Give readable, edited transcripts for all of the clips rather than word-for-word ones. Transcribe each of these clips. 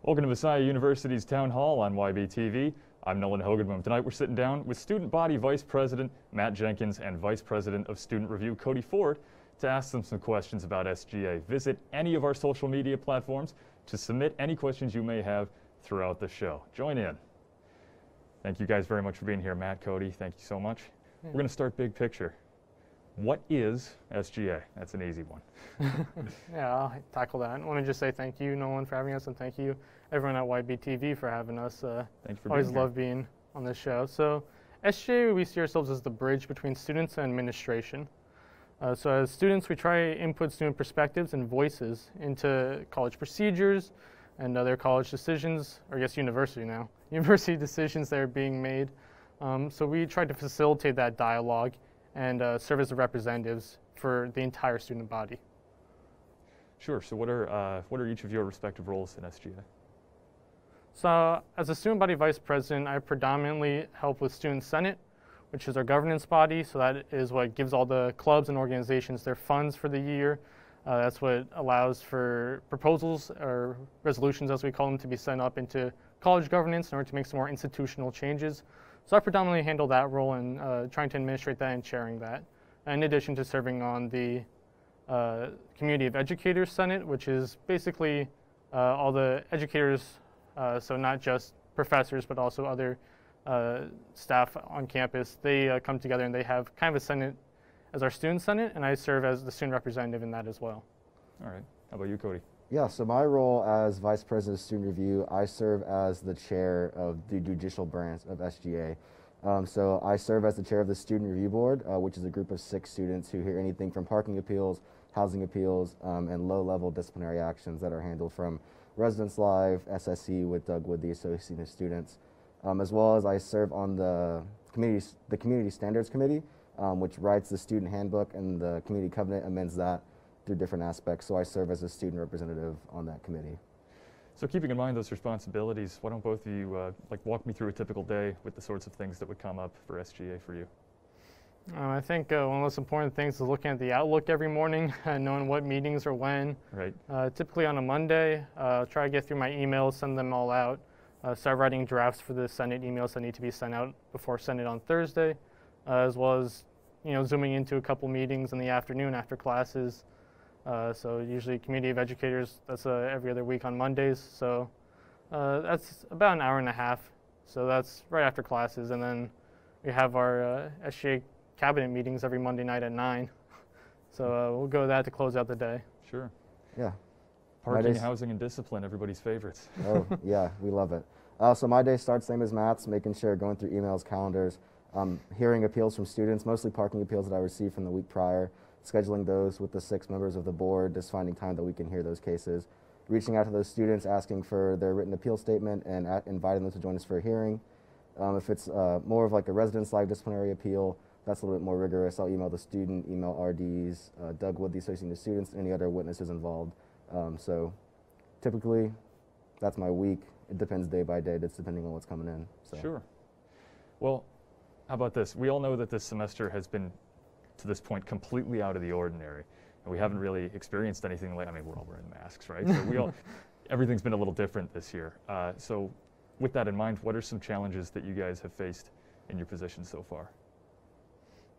Welcome to Messiah University's Town Hall on YBTV. I'm Nolan Hogenboom. Tonight we're sitting down with Student Body Vice President Matt Jenkins and Vice President of Student Review Cody Ford to ask them some questions about SGA. Visit any of our social media platforms to submit any questions you may have throughout the show. Join in. Thank you guys very much for being here. Matt, Cody, thank you so much. We're going to start big picture. What is SGA? That's an easy one. Yeah, I'll tackle that. I want to just say thank you, Nolan, for having us, and thank you, everyone at YBTV, for having us. Thanks for always being here. love being on this show. So, SGA, we see ourselves as the bridge between students and administration. So, as students, we try to input student perspectives and voices into college procedures and other college decisions, or I guess university now, university decisions that are being made. So, we try to facilitate that dialogue and serve as the representatives for the entire student body. Sure. So what are each of your respective roles in SGA? So as a student body vice president, I predominantly help with Student Senate, which is our governance body. So that is what gives all the clubs and organizations their funds for the year. That's what allows for proposals or resolutions, as we call them, to be sent up into college governance in order to make some more institutional changes. So I predominantly handle that role and trying to administrate that and chairing that, in addition to serving on the Community of Educators Senate, which is basically all the educators, so not just professors, but also other staff on campus. They come together and they have kind of a senate as our student senate, and I serve as the student representative in that as well. All right. How about you, Cody? Yeah, so my role as Vice President of Student Review, I serve as the chair of the judicial branch of SGA. So I serve as the chair of the Student Review Board, which is a group of 6 students who hear anything from parking appeals, housing appeals, and low-level disciplinary actions that are handled from Residence Live, SSE with Doug Wood, the Association of Students, as well as I serve on the Community Standards Committee, which writes the student handbook, and the Community Covenant amends that through different aspects. So I serve as a student representative on that committee. So keeping in mind those responsibilities, why don't both of you walk me through a typical day with the sorts of things that would come up for SGA for you? I think one of the most important things is looking at the Outlook every morning and knowing what meetings are when. Right. Typically on a Monday, try to get through my emails, send them all out, start writing drafts for the Senate emails that need to be sent out before Senate on Thursday, as well as zooming into a couple meetings in the afternoon after classes. So usually Community of Educators, that's every other week on Mondays. So that's about an hour and a half. So that's right after classes. And then we have our SGA cabinet meetings every Monday night at 9. So we'll go to that to close out the day. Sure. Yeah. Parking, housing, and discipline, everybody's favorites. Oh, yeah, we love it. So my day starts same as Matt's, making sure going through emails, calendars, hearing appeals from students, mostly parking appeals that I received from the week prior, scheduling those with the 6 members of the board, just finding time that we can hear those cases, reaching out to those students, asking for their written appeal statement, and inviting them to join us for a hearing. If it's more of like a Residence Live disciplinary appeal, that's a little bit more rigorous. I'll email the student, email RDs, Doug Wood, the Association of Students, and any other witnesses involved. So typically, that's my week. It depends day by day, just depending on what's coming in. So. Sure. Well, how about this? We all know that this semester has been, to this point, completely out of the ordinary. And we haven't really experienced anything like, I mean, we're all wearing masks, right? So everything's been a little different this year. So with that in mind, what are some challenges that you guys have faced in your position so far?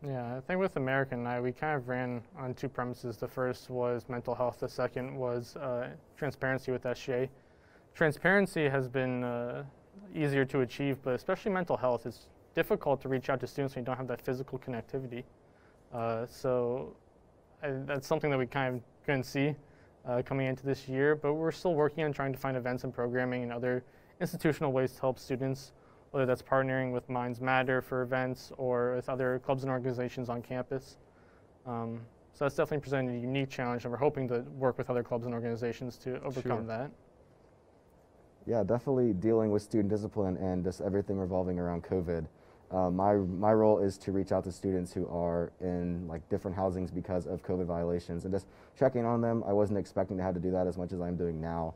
Yeah, I think with American we kind of ran on 2 premises. The first was mental health. The second was transparency with SGA. Transparency has been easier to achieve, but especially mental health, it's difficult to reach out to students when you don't have that physical connectivity. So that's something that we kind of couldn't see coming into this year, but we're still working on trying to find events and programming and other institutional ways to help students, whether that's partnering with Minds Matter for events or with other clubs and organizations on campus. So that's definitely presenting a unique challenge, and we're hoping to work with other clubs and organizations to overcome that. Yeah, definitely dealing with student discipline and just everything revolving around COVID. My role is to reach out to students who are in different housings because of COVID violations and just checking on them. I wasn't expecting to have to do that as much as I'm doing now.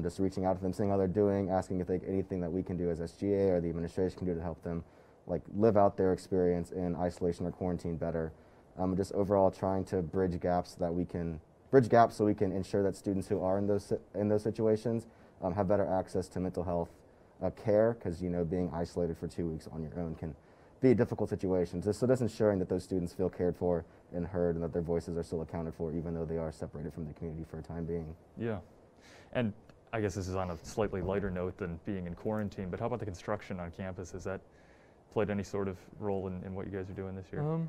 Just reaching out to them, seeing how they're doing, asking if anything that we can do as SGA or the administration can do to help them live out their experience in isolation or quarantine better. Just overall trying to bridge gaps so that we can bridge gaps so we can ensure that students who are in those situations have better access to mental health care, because being isolated for 2 weeks on your own can be a difficult situation. So just ensuring that those students feel cared for and heard, and that their voices are still accounted for, even though they are separated from the community for a time being. Yeah, and I guess this is on a slightly lighter note than being in quarantine, but how about the construction on campus? Has that played any sort of role in what you guys are doing this year?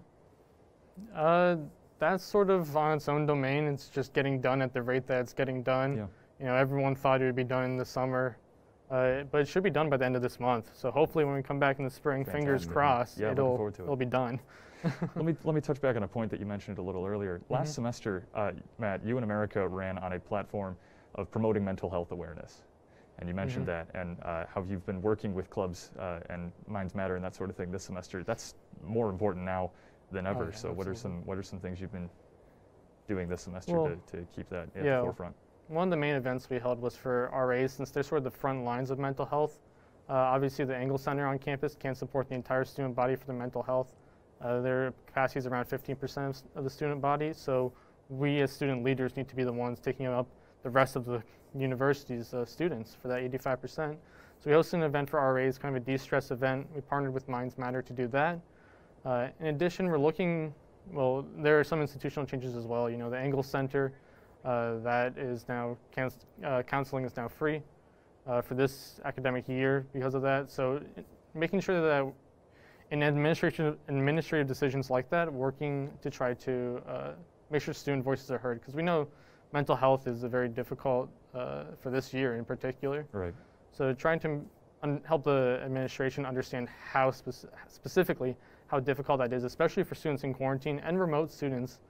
That's sort of on its own domain. It's just getting done at the rate that it's getting done. Yeah. Everyone thought it would be done in the summer, but it should be done by the end of this month. So hopefully when we come back in the spring, fingers crossed, yeah, it'll be done. Let me touch back on a point that you mentioned a little earlier. Last semester, Matt, you and America ran on a platform of promoting mental health awareness. And you mentioned that, and how you've been working with clubs and Minds Matter and that sort of thing this semester. That's more important now than ever. So what are some things you've been doing this semester to keep that at the forefront? One of the main events we held was for RAs, since they're sort of the front lines of mental health. Obviously, the Engle Center on campus can't support the entire student body for their mental health. Their capacity is around 15% of the student body, so we as student leaders need to be the ones taking up the rest of the university's students for that 85%. So we hosted an event for RAs, kind of a de-stress event. We partnered with Minds Matter to do that. In addition, we're looking, there are some institutional changes as well. The Engle Center, that is now, counseling is now free for this academic year because of that. So making sure that in administrative decisions like that, working to try to make sure student voices are heard, because we know mental health is a very difficult for this year in particular. Right. So trying to help the administration understand how specifically how difficult that is, especially for students in quarantine and remote students.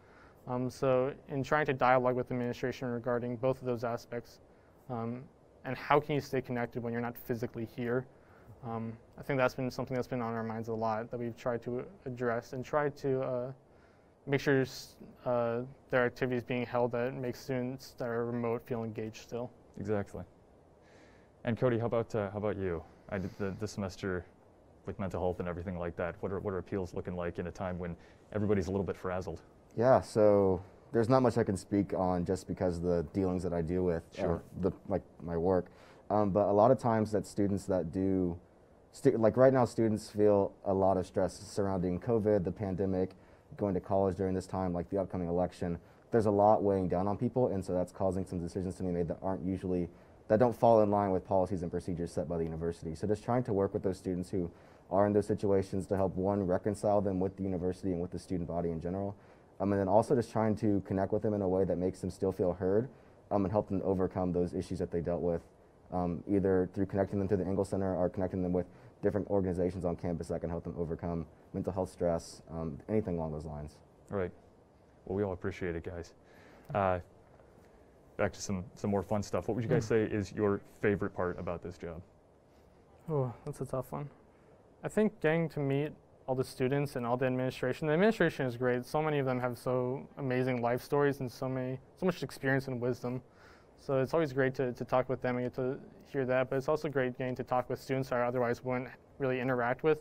So in trying to dialogue with the administration regarding both of those aspects, and how can you stay connected when you're not physically here? I think that's been something that's been on our minds a lot, that we've tried to address and try to make sure there are activities being held that make students that are remote feel engaged still. Exactly. And Cody, how about you? I did this semester with mental health and everything like that. What are appeals looking like in a time when everybody's a little bit frazzled? Yeah, so there's not much I can speak on just because of the dealings that I deal with, my work. But a lot of times that students that do, like right now, students feel a lot of stress surrounding COVID, the pandemic, going to college during this time, like the upcoming election. There's a lot weighing down on people, and so that's causing some decisions to be made that don't fall in line with policies and procedures set by the university. So just trying to work with those students who are in those situations to help, one, reconcile them with the university and with the student body in general, and then also just trying to connect with them in a way that makes them still feel heard, and help them overcome those issues that they dealt with, either through connecting them to the Engle Center or connecting them with different organizations on campus that can help them overcome mental health stress, anything along those lines. Right. Well, we all appreciate it, guys. Back to some more fun stuff. What would you guys say is your favorite part about this job? Oh, that's a tough one. I think getting to meet all the students and all the administration. The administration is great. So many of them have so amazing life stories and so much experience and wisdom. So it's always great to talk with them and get to hear that, but it's also great getting to talk with students I otherwise wouldn't really interact with.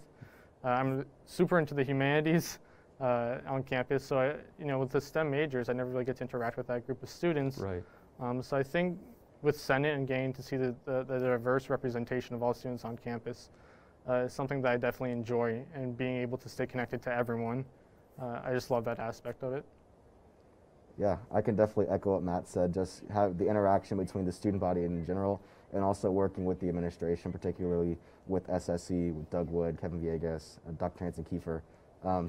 I'm super into the humanities on campus, so with the STEM majors, I never really get to interact with that group of students. Right. So I think with Senate and getting to see the diverse representation of all students on campus is something that I definitely enjoy, and being able to stay connected to everyone. I just love that aspect of it. Yeah, I can definitely echo what Matt said, just have the interaction between the student body in general, and also working with the administration, particularly with SSE, with Doug Wood, Kevin Villegas, Dr. Hanson Kiefer.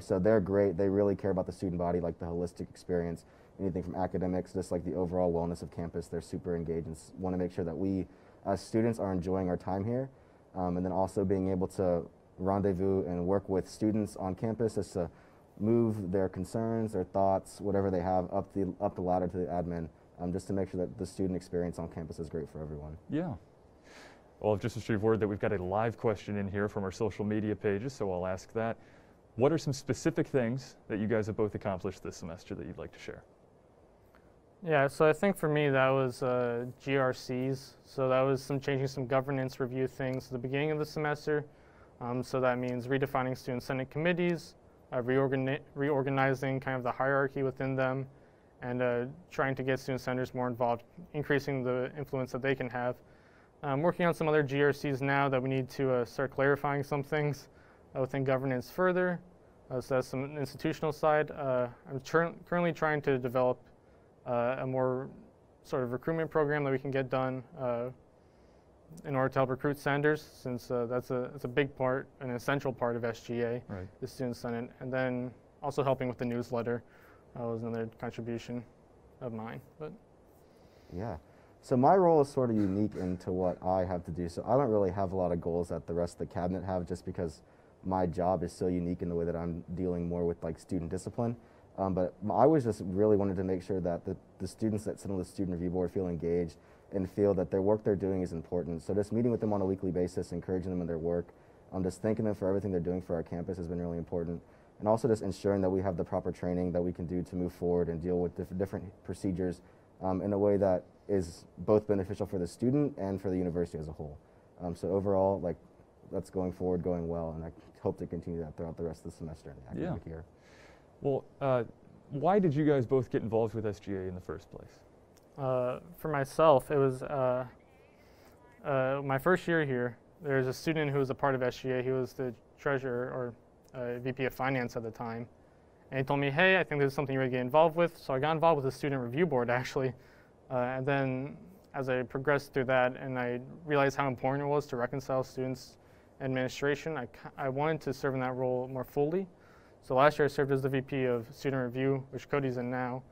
So they're great. They really care about the student body, like the holistic experience, anything from academics, just like the overall wellness of campus. They're super engaged and want to make sure that we, as students, are enjoying our time here. And then also being able to rendezvous and work with students on campus is to move their concerns, their thoughts, whatever they have, up the ladder to the admin, just to make sure that the student experience on campus is great for everyone. Yeah. Well, I've just received word that we've got a live question in here from our social media pages, so I'll ask that. What are some specific things that you guys have both accomplished this semester that you'd like to share? Yeah, so I think for me that was GRCs. So that was changing some governance review things at the beginning of the semester. So that means redefining student senate committees, reorganizing kind of the hierarchy within them, and trying to get student senators more involved, increasing the influence that they can have. I'm working on some other GRCs now that we need to start clarifying some things within governance further. So that's some institutional side. I'm currently trying to develop a more sort of recruitment program that we can get done in order to help recruit senators, since that's a big part, an essential part of SGA, right. the Student Senate. And then also helping with the newsletter was another contribution of mine. But yeah. So my role is sort of unique into what I have to do. So I don't really have a lot of goals that the rest of the cabinet have, just because my job is so unique in the way that I'm dealing more with like student discipline. But I was just really wanted to make sure that the students that sit on the student review board feel engaged and feel that their work they're doing is important. So just meeting with them on a weekly basis, encouraging them in their work, just thanking them for everything they're doing for our campus has been really important. And also just ensuring that we have the proper training that we can do to move forward and deal with different procedures in a way that is both beneficial for the student and for the university as a whole. So overall, like, that's going forward, going well, and I hope to continue that throughout the rest of the semester and the academic year. Well, why did you guys both get involved with SGA in the first place? For myself, it was my first year here. There was a student who was a part of SGA. He was the treasurer or VP of finance at the time. And he told me, hey, I think this is something you would get involved with. So I got involved with the student review board, actually. And then as I progressed through that and I realized how important it was to reconcile students and administration, I wanted to serve in that role more fully. So last year I served as the VP of student review, which Cody's in now.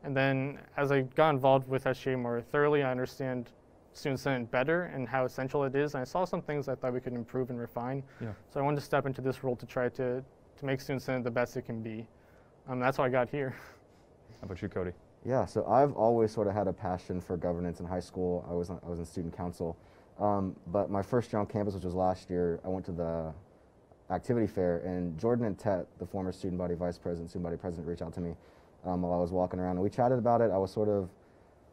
And then as I got involved with SGA more thoroughly, I understand Student Senate better and how essential it is. And I saw some things I thought we could improve and refine. Yeah. So I wanted to step into this role to try to make Student Senate the best it can be. That's why I got here. How about you, Cody? Yeah, so I've always sort of had a passion for governance in high school. I was in student council. But my first year on campus, which was last year, I went to the activity fair, and Jordan and Tet, the former student body vice president, student body president, reached out to me while I was walking around, and we chatted about it. I was sort of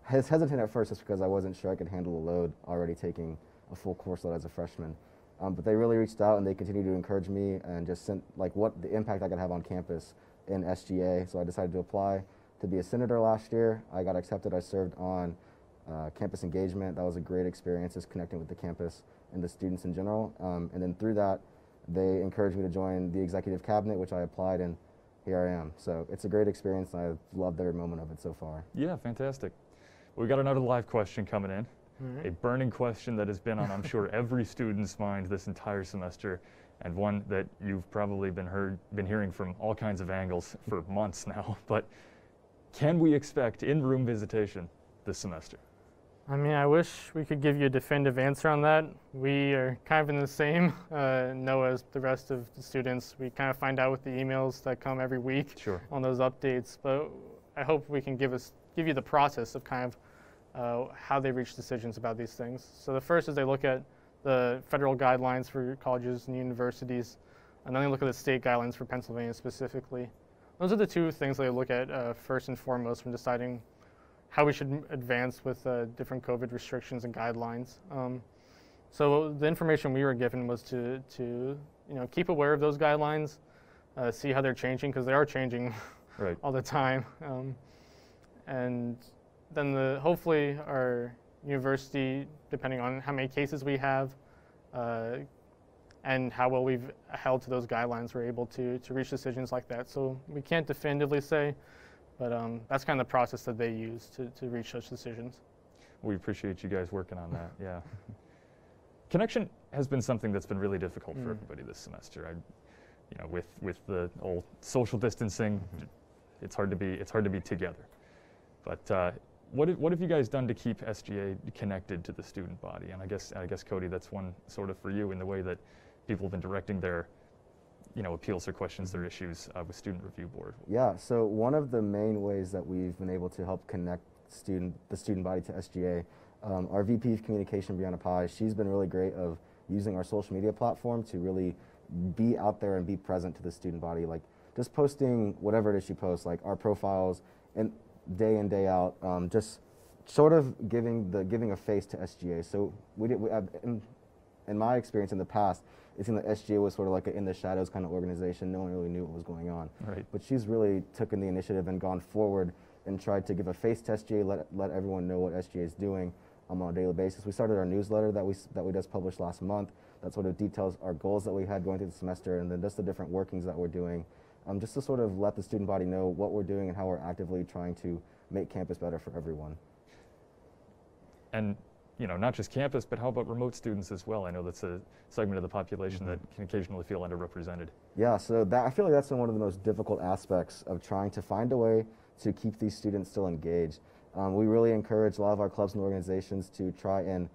hesitant at first just because I wasn't sure I could handle the load already taking a full course load as a freshman. But they really reached out and they continued to encourage me and just sent like what the impact I could have on campus in SGA. So I decided to apply to be a senator last year. I got accepted. I served on campus engagement. That was a great experience, just connecting with the campus and the students in general. And then through that, they encouraged me to join the executive cabinet, which I applied, and here I am. So it's a great experience, and I've loved every moment of it so far. Yeah, fantastic. We got another live question coming in. A burning question that has been on, I'm sure, every student's mind this entire semester, and one that you've probably been hearing from all kinds of angles for months now. But can we expect in-room visitation this semester? I mean, I wish we could give you a definitive answer on that. We are kind of in the same know as the rest of the students. We kind of find out with the emails that come every week on those updates. But I hope we can give you the process of kind of how they reach decisions about these things. So the first is they look at the federal guidelines for colleges and universities, and then they look at the state guidelines for Pennsylvania specifically. Those are the two things they look at first and foremost when deciding how we should advance with different COVID restrictions and guidelines. So the information we were given was to keep aware of those guidelines, see how they're changing, because they are changing all the time. And then hopefully our university, depending on how many cases we have and how well we've held to those guidelines, we're able to reach decisions like that. So we can't definitively say, but that's kind of the process that they use to reach such decisions. We appreciate you guys working on that, yeah. Connection has been something that's been really difficult for everybody this semester. With the old social distancing, it's hard to be together. But what have you guys done to keep SGA connected to the student body? And I guess Cody, that's one sort of for you in the way that people have been directing their appeals or questions, their issues with Student Review Board. Yeah, so one of the main ways that we've been able to help connect the student body to SGA, our VP of Communication, Brianna Pye, she's been really great of using our social media platform to really be out there and be present to the student body, like just posting whatever it is she posts, like our profiles, and day in, day out, just sort of giving a face to SGA. So in my experience in the past, it seemed like SGA was sort of like an in the shadows kind of organization. No one really knew what was going on. Right. But she's really taken the initiative and gone forward and try to give a face to SGA, let everyone know what SGA is doing on a daily basis. We started our newsletter that we just published last month that sort of details our goals that we had going through the semester, and then just the different workings that we're doing, just to sort of let the student body know what we're doing and how we're actively trying to make campus better for everyone. And not just campus, but how about remote students as well? I know that's a segment of the population that can occasionally feel underrepresented. I feel like that's been one of the most difficult aspects of trying to find a way to keep these students still engaged. We really encourage a lot of our clubs and organizations to try and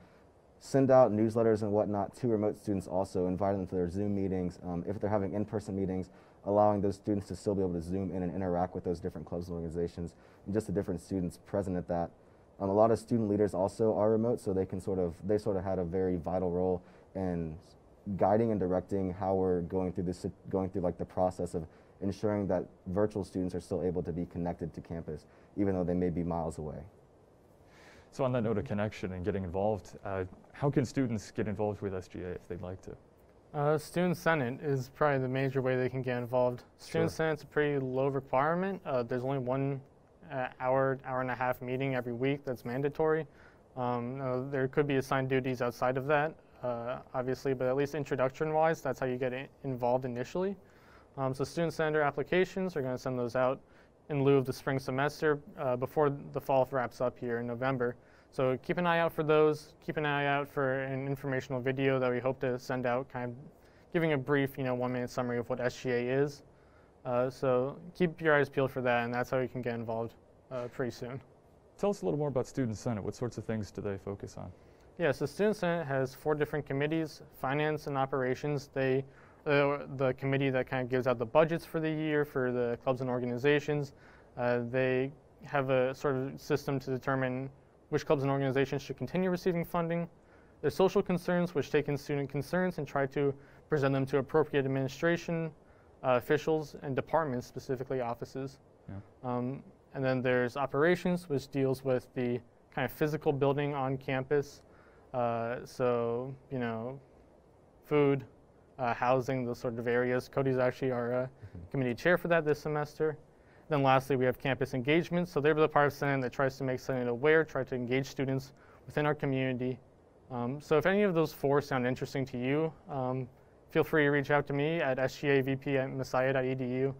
send out newsletters and whatnot to remote students also, invite them to their Zoom meetings. If they're having in-person meetings, allowing those students to still be able to Zoom in and interact with those different clubs and organizations and just the different students present at that. A lot of student leaders also are remote, so they sort of had a very vital role in guiding and directing how we're going through like the process of ensuring that virtual students are still able to be connected to campus, even though they may be miles away. So on that note of connection and getting involved, how can students get involved with SGA if they'd like to? Student Senate is probably the major way they can get involved. Student Senate's a pretty low requirement. There's only one hour and a half meeting every week that's mandatory. There could be assigned duties outside of that, obviously, but at least introduction-wise, that's how you get involved initially. So student senator applications, we're going to send those out in lieu of the spring semester before the fall wraps up here in November. So keep an eye out for those. Keep an eye out for an informational video that we hope to send out, kind of giving a brief, 1-minute summary of what SGA is. So keep your eyes peeled for that, and that's how you can get involved pretty soon. Tell us a little more about Student Senate. What sorts of things do they focus on? Yeah, so Student Senate has 4 different committees: finance and operations. The committee that kind of gives out the budgets for the year for the clubs and organizations. They have a sort of system to determine which clubs and organizations should continue receiving funding. There's social concerns, which take in student concerns and try to present them to appropriate administration, officials, and departments, specifically offices. Yeah. And then there's operations, which deals with the kind of physical building on campus. So, food, housing, those sort of areas. Cody's actually our committee chair for that this semester. Then lastly, we have campus engagement. So they're the part of Senate that tries to make Senate aware, try to engage students within our community. So if any of those 4 sound interesting to you, feel free to reach out to me at sgavp@messiah.edu.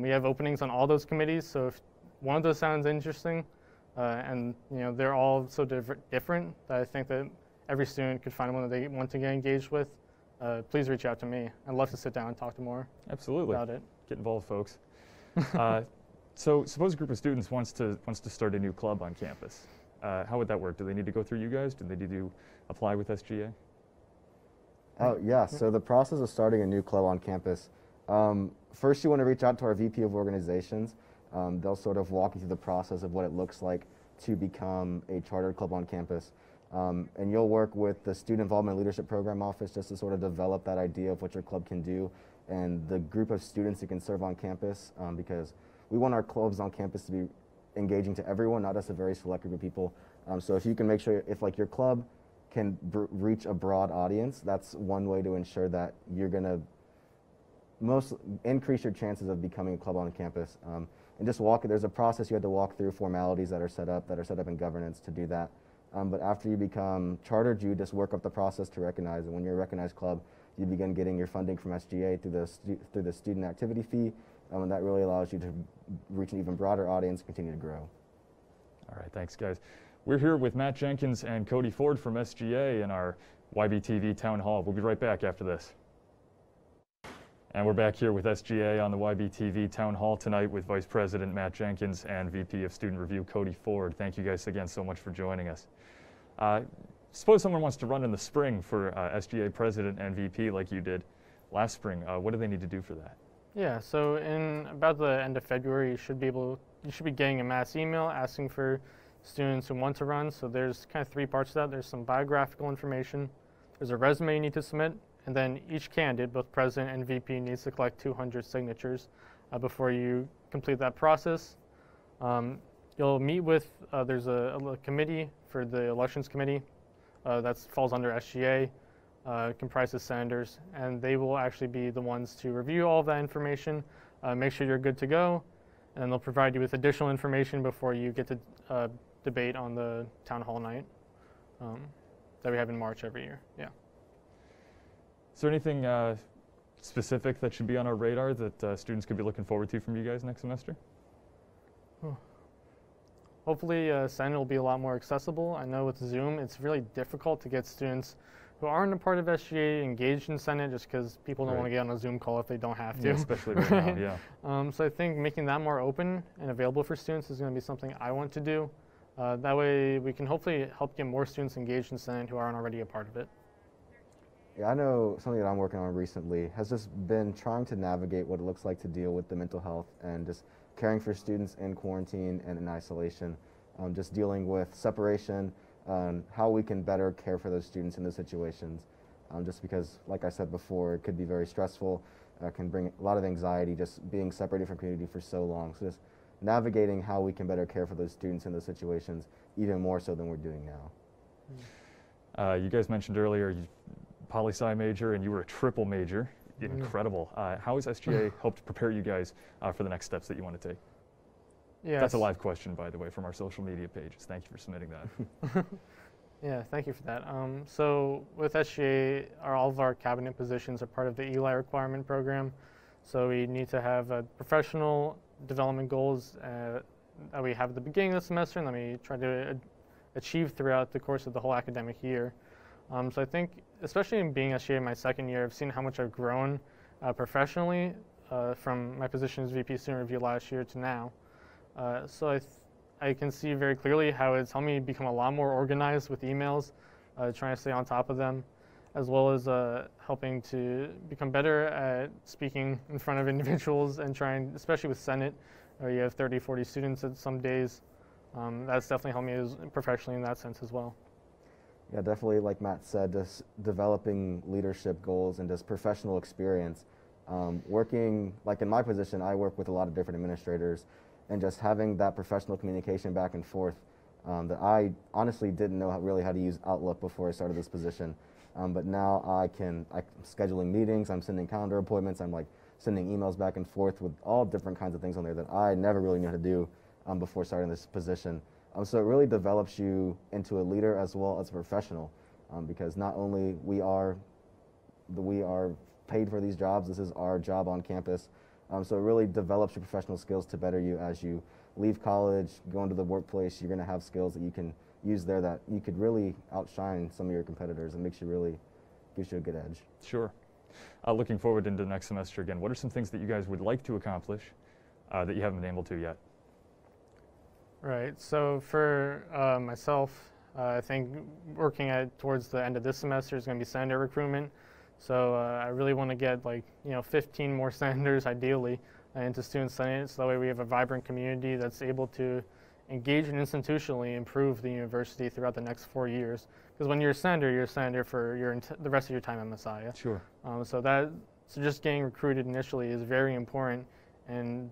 We have openings on all those committees, so if one of those sounds interesting, and they're all so different that I think that every student could find one that they want to get engaged with, please reach out to me. I'd love to sit down and talk to more about it. Get involved, folks. So suppose a group of students wants to start a new club on campus. How would that work? Do they need to go through you guys? Do they need to apply with SGA? Oh, yeah. So the process of starting a new club on campus, first you want to reach out to our VP of organizations. They'll sort of walk you through the process of what it looks like to become a chartered club on campus. And you'll work with the Student Involvement Leadership Program Office just to sort of develop that idea of what your club can do and the group of students you can serve on campus, because we want our clubs on campus to be engaging to everyone, not just a very select group of people. So if you can make sure, if like your club can reach a broad audience, that's one way to ensure that you're going to increase your chances of becoming a club on campus. And just there's a process you have to walk through, formalities that are set up in governance to do that. But after you become chartered, you just work up the process to recognize. And when you're a recognized club, you begin getting your funding from SGA through the student activity fee. And that really allows you to reach an even broader audience and continue to grow. All right, thanks, guys. We're here with Matt Jenkins and Cody Ford from SGA in our YBTV Town Hall. We'll be right back after this. And we're back here with SGA on the YBTV Town Hall tonight with Vice President Matt Jenkins and VP of Student Review Cody Ford. Thank you guys again so much for joining us. Suppose someone wants to run in the spring for SGA President and VP like you did last spring. What do they need to do for that? Yeah, so in about the end of February, you should be getting a mass email asking for students who want to run. So there's kind of 3 parts to that. There's some biographical information, there's a resume you need to submit, and then each candidate, both president and VP, needs to collect 200 signatures before you complete that process. You'll meet with, there's a committee for the elections committee that falls under SGA, comprises senators, and they will actually be the ones to review all of that information, make sure you're good to go, and they'll provide you with additional information before you get to debate on the town hall night that we have in March every year. Yeah. Is there anything specific that should be on our radar that students could be looking forward to from you guys next semester? Hopefully, Senate will be a lot more accessible. I know with Zoom, it's really difficult to get students who aren't a part of SGA engaged in Senate just because people don't want to get on a Zoom call if they don't have to. Yeah, especially right now, yeah. So I think making that more open and available for students is going to be something I want to do. That way we can hopefully help get more students engaged in Senate who aren't already a part of it. Yeah, I know something that I'm working on recently has just been trying to navigate what it looks like to deal with the mental health and just caring for students in quarantine and in isolation, just dealing with separation, how we can better care for those students in those situations. Just because, like I said before, it could be very stressful, can bring a lot of anxiety just being separated from community for so long. So just navigating how we can better care for those students in those situations, even more so than we're doing now. You guys mentioned earlier you poli-sci major and you were a triple major. Incredible. How has SGA helped prepare you guys for the next steps that you want to take? Yes. That's a live question, by the way, from our social media pages. Thank you for submitting that. Yeah, thank you for that. So with SGA, all of our cabinet positions are part of the ELI requirement program. So we need to have professional development goals that we have at the beginning of the semester and that we try to achieve throughout the course of the whole academic year. So I think, especially in being SGA in my second year, I've seen how much I've grown professionally from my position as VP Student Review last year to now. So I can see very clearly how it's helped me become a lot more organized with emails, trying to stay on top of them, as well as helping to become better at speaking in front of individuals and trying, especially with Senate, where you have 30, 40 students at some days. That's definitely helped me professionally in that sense as well. Yeah, definitely, like Matt said, just developing leadership goals and just professional experience. Working, like in my position, I work with a lot of different administrators, and just having that professional communication back and forth that I honestly didn't know really how to use Outlook before I started this position. But now I'm scheduling meetings, I'm sending calendar appointments, I'm like sending emails back and forth with all different kinds of things on there that I never really knew how to do before starting this position. So it really develops you into a leader as well as a professional, because not only we are paid for these jobs, this is our job on campus. So it really develops your professional skills to better you as you leave college, go into the workplace. You're going to have skills that you can use there that you could really outshine some of your competitors and gives you a good edge. Sure. Looking forward into the next semester again, what are some things that you guys would like to accomplish that you haven't been able to yet? Right. So for myself, I think working towards the end of this semester is going to be senator recruitment. So I really want to get 15 more senators ideally into Student Senate, so that way we have a vibrant community that's able to engage and institutionally improve the university throughout the next 4 years. Because when you're a senator for the rest of your time at Messiah. Sure. So just getting recruited initially is very important. And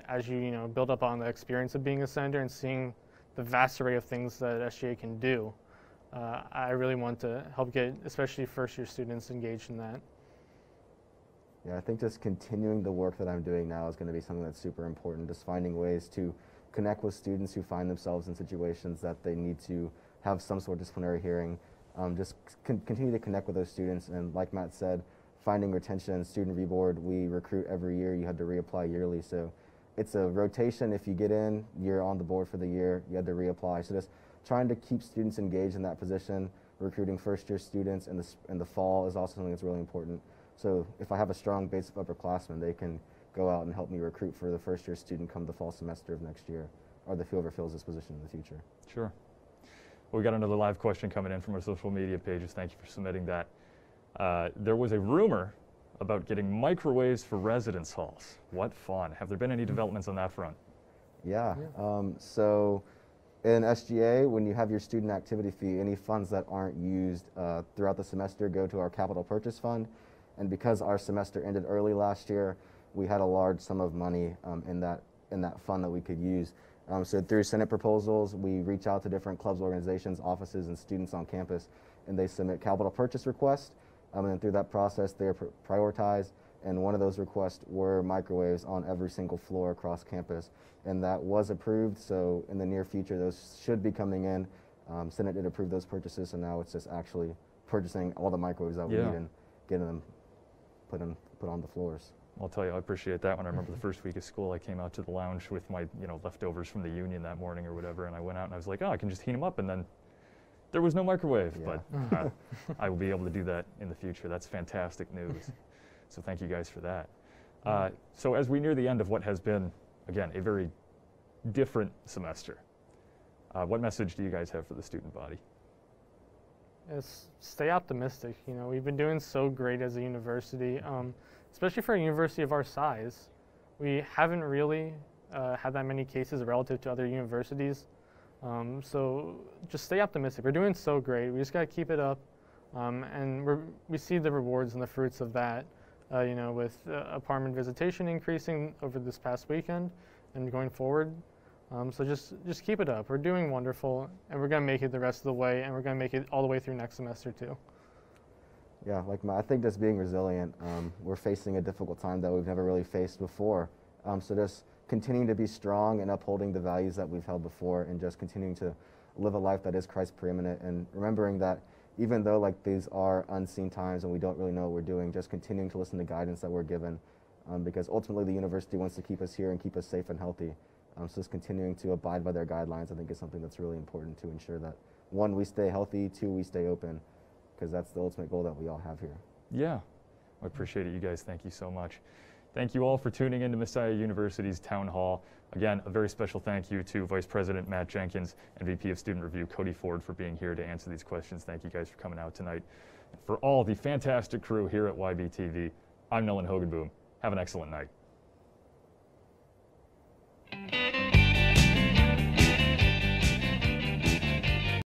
as you build up on the experience of being a senator and seeing the vast array of things that SGA can do, I really want to help get especially first-year students engaged in that. Yeah, I think just continuing the work that I'm doing now is going to be something that's super important, just finding ways to connect with students who find themselves in situations that they need to have some sort of disciplinary hearing. Just continue to connect with those students, and like Matt said, finding retention. Student Review Board, we recruit every year. You have to reapply yearly, so it's a rotation. If you get in, you're on the board for the year. You have to reapply. So just trying to keep students engaged in that position. Recruiting first-year students in the fall is also something that's really important. So if I have a strong base of upperclassmen, they can go out and help me recruit for the first-year student come the fall semester of next year, or whoever fills this position in the future. Sure. Well, we got another live question coming in from our social media pages. Thank you for submitting that. There was a rumor about getting microwaves for residence halls. What fun. Have there been any developments on that front? Yeah. So in SGA, when you have your student activity fee, any funds that aren't used throughout the semester go to our capital purchase fund. And because our semester ended early last year, we had a large sum of money in that fund that we could use. So through Senate proposals, we reach out to different clubs, organizations, offices, and students on campus, and they submit capital purchase requests. And then through that process, they're prioritized, and one of those requests were microwaves on every single floor across campus, and that was approved. So in the near future, those should be coming in. Senate did approve those purchases, so now it's just actually purchasing all the microwaves that we need and getting them put on the floors. I'll tell you, I appreciate that one. I remember the first week of school, I came out to the lounge with my leftovers from the union that morning or whatever, and I went out and I was like, oh, I can just heat them up, and then there was no microwave. Yeah. But I will be able to do that in the future. That's fantastic news. So thank you guys for that. So as we near the end of what has been, again, a very different semester, what message do you guys have for the student body? Is stay optimistic. We've been doing so great as a university, especially for a university of our size. We haven't really had that many cases relative to other universities. So just stay optimistic. We're doing so great. We just got to keep it up. And we see the rewards and the fruits of that, with apartment visitation increasing over this past weekend and going forward. So just keep it up. We're doing wonderful, and we're going to make it the rest of the way, and we're going to make it all the way through next semester too. Yeah, I think just being resilient. We're facing a difficult time that we've never really faced before. So just continuing to be strong and upholding the values that we've held before, and just continuing to live a life that is Christ preeminent, and remembering that even though these are unseen times and we don't really know what we're doing, just continuing to listen to guidance that we're given, because ultimately the university wants to keep us here and keep us safe and healthy. So just continuing to abide by their guidelines, I think, is something that's really important to ensure that, one, we stay healthy, two, we stay open, because that's the ultimate goal that we all have here. Yeah, I appreciate it, you guys. Thank you so much. Thank you all for tuning in to Messiah University's Town Hall. Again, a very special thank you to Vice President Matt Jenkins and VP of Student Review Cody Ford for being here to answer these questions. Thank you guys for coming out tonight. And for all the fantastic crew here at YBTV, I'm Nolan Hogenboom. Have an excellent night.